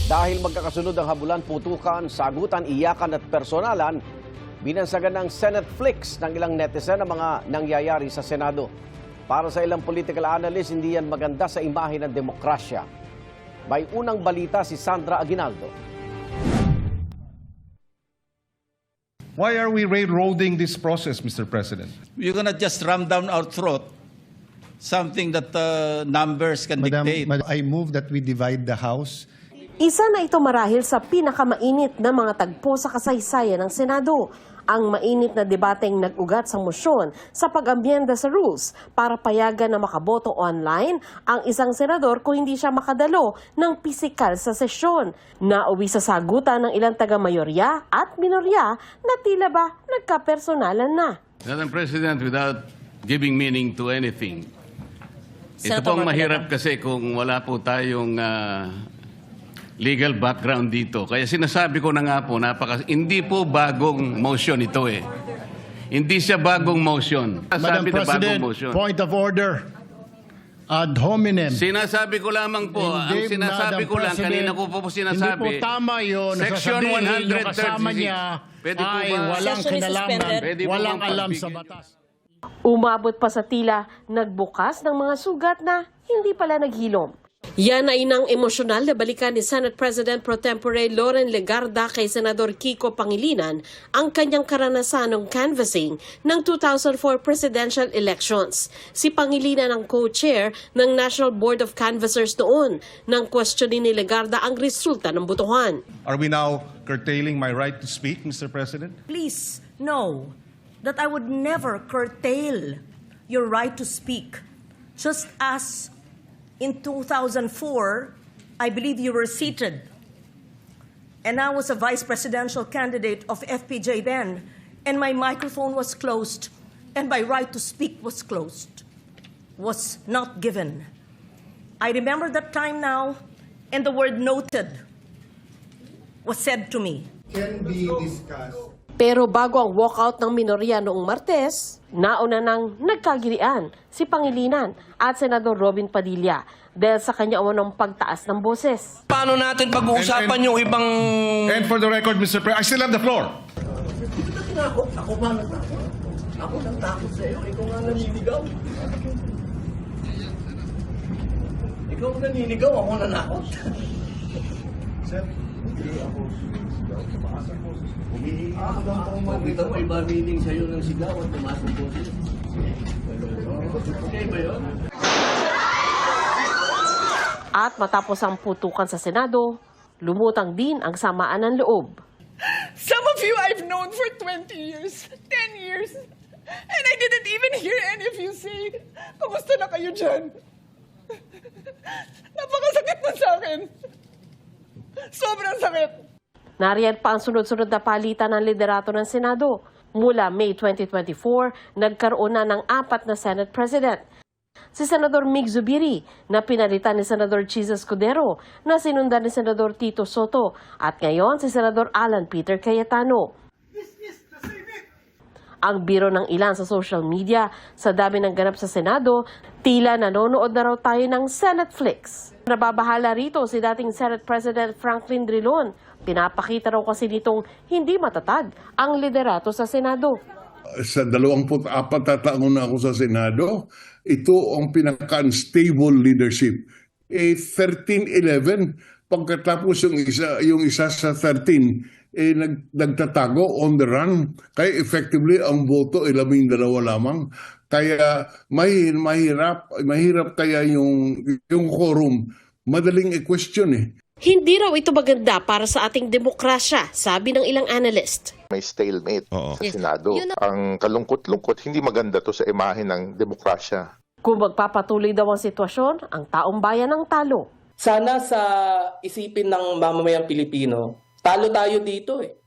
Dahil magkakasunod ang habulan, putukan, sagutan, iyakan at personalan, binansagan ng Senate Flicks ng ilang netizen ang mga nangyayari sa Senado. Para sa ilang political analyst, hindi yan maganda sa imahe ng demokrasya. May unang balita si Sandra Aguinaldo. Why are we railroading this process, Mr. President? You're gonna just ram down our throat something that numbers can dictate. I move that we divide the House. Isa na ito marahil sa pinakamainit na mga tagpo sa kasaysayan ng Senado. Ang mainit na debateng nag-ugat sa mosyon sa pag-amyenda sa rules para payagan na makaboto online ang isang senador kung hindi siya makadalo ng pisikal sa sesyon. Nauwi sa sagutan ng ilang taga-mayorya at minorya na tila ba nagkapersonalan na. Madam President, without giving meaning to anything, ito pong mahirap kasi kung wala po tayong legal background dito. Kaya sinasabi ko na nga po, hindi po bagong motion ito eh. Hindi siya bagong motion. Madam Sabi na bagong President, motion. point of order. Ad hominem. Sinasabi ko lamang po, ang sinasabi ko lang, kanina ko po sinasabi. Hindi po tama yun. Section Sasabihin yung kasama 136. niya Pwede po ay ba? walang Session is kinalaman, suspended. Pwede po walang bang alam sa pagbigyan? batas. Umabot pa sa tila, nagbukas ng mga sugat na hindi pala naghilom. Yan ay nang emosyonal na balikan ni Senate President Pro Tempore Loren Legarda kay Senador Kiko Pangilinan ang kanyang karanasan ng canvassing ng 2004 presidential elections. Si Pangilinan ang co-chair ng National Board of Canvassers noon nang questionin ni Legarda ang resulta ng botohan. Are we now curtailing my right to speak, Mr. President? Please know that I would never curtail your right to speak. Just as in 2004, I believe you were seated, and I was a vice presidential candidate of FPJ then, and my microphone was closed, and my right to speak was closed, was not given. I remember that time now, and the word noted was said to me. Can be discussed. Pero bago ang walkout ng minorya noong Martes, nauna nang nagkagirian si Pangilinan at Senador Robin Padilla dahil sa kanya umunong pagtaas ng boses. Paano natin pag-uusapan yung ibang... And for the record, Mr. President, I still have the floor. Ako ba natakot? Ako nang takot sa iyo. Ikaw nga naninigaw. Ikaw naninigaw, ako nanakot. Sir, Hindi ako humihingi ako ng pauman. Kita mo, iba meaning sa'yo ng sigaw at tumasok po siya. Okay ba yun? At matapos ang putukan sa Senado, lumutang din ang samaan ng loob. Some of you I've known for 20 years, 10 years, and I didn't even hear any of you say, kamusta na kayo dyan? Napakasakit mo sa akin. Sobrang sakit. Nariyan pa ang sunod-sunod na palitan ng liderato ng Senado. Mula May 2024, nagkaroon na ng 4 na Senate President. Si Senador Mig Zubiri na pinalitan ni Senador Chis Escudero na sinundan ni Senador Tito Soto at ngayon si Senador Alan Peter Cayetano. Ang biro ng ilan sa social media sa dami ng ganap sa Senado, tila nanonood na raw tayo ng Senate Flicks. Nababahala rito si dating Senate President Franklin Drilon. Pinapakita raw kasi nitong hindi matatag ang liderato sa Senado. Sa 24 na taon na ako sa Senado, ito ang pinaka-unstable leadership. 13-11, pagkatapos yung isa sa 13, nagtatago on the run. Kaya effectively, ang boto ay 12 lamang. Kaya mahirap kaya yung quorum. Madaling i-question eh. Hindi raw ito maganda para sa ating demokrasya, sabi ng ilang analyst. May stalemate sa Senado. Ang kalungkot-lungkot, hindi maganda to sa imahe ng demokrasya. Kung magpapatuloy daw ang sitwasyon, ang taong bayan ang talo. Sana sa isipin ng mamamayang Pilipino, talo tayo dito eh.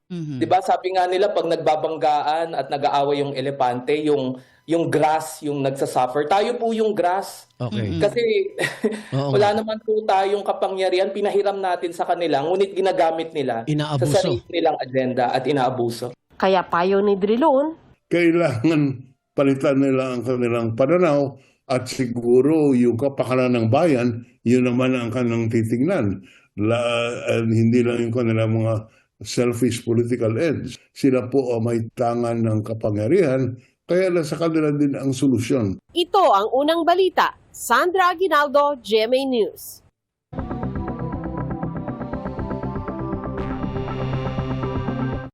Diba sabi nga nila pag nagbabanggaan at nag-aaway yung elepante, yung grass yung nagsasuffer. Tayo po yung grass. Okay. Kasi wala naman po tayong kapangyarihan, pinahiram natin sa kanila, ngunit ginagamit nila Inaabuso. sa sarili nilang agenda at inaabuso. Kaya payo ni Drilon, Kailangan palitan nila ang kanilang pananaw at siguro yung kapakanan ng bayan, yun naman ang kanilang titingnan. Hindi lang yung kanilang mga selfish political ends. Sila po may tangan ng kapangyarihan, kaya nasa kanila din ang solusyon. Ito ang unang balita. Sandra Aguinaldo, GMA News.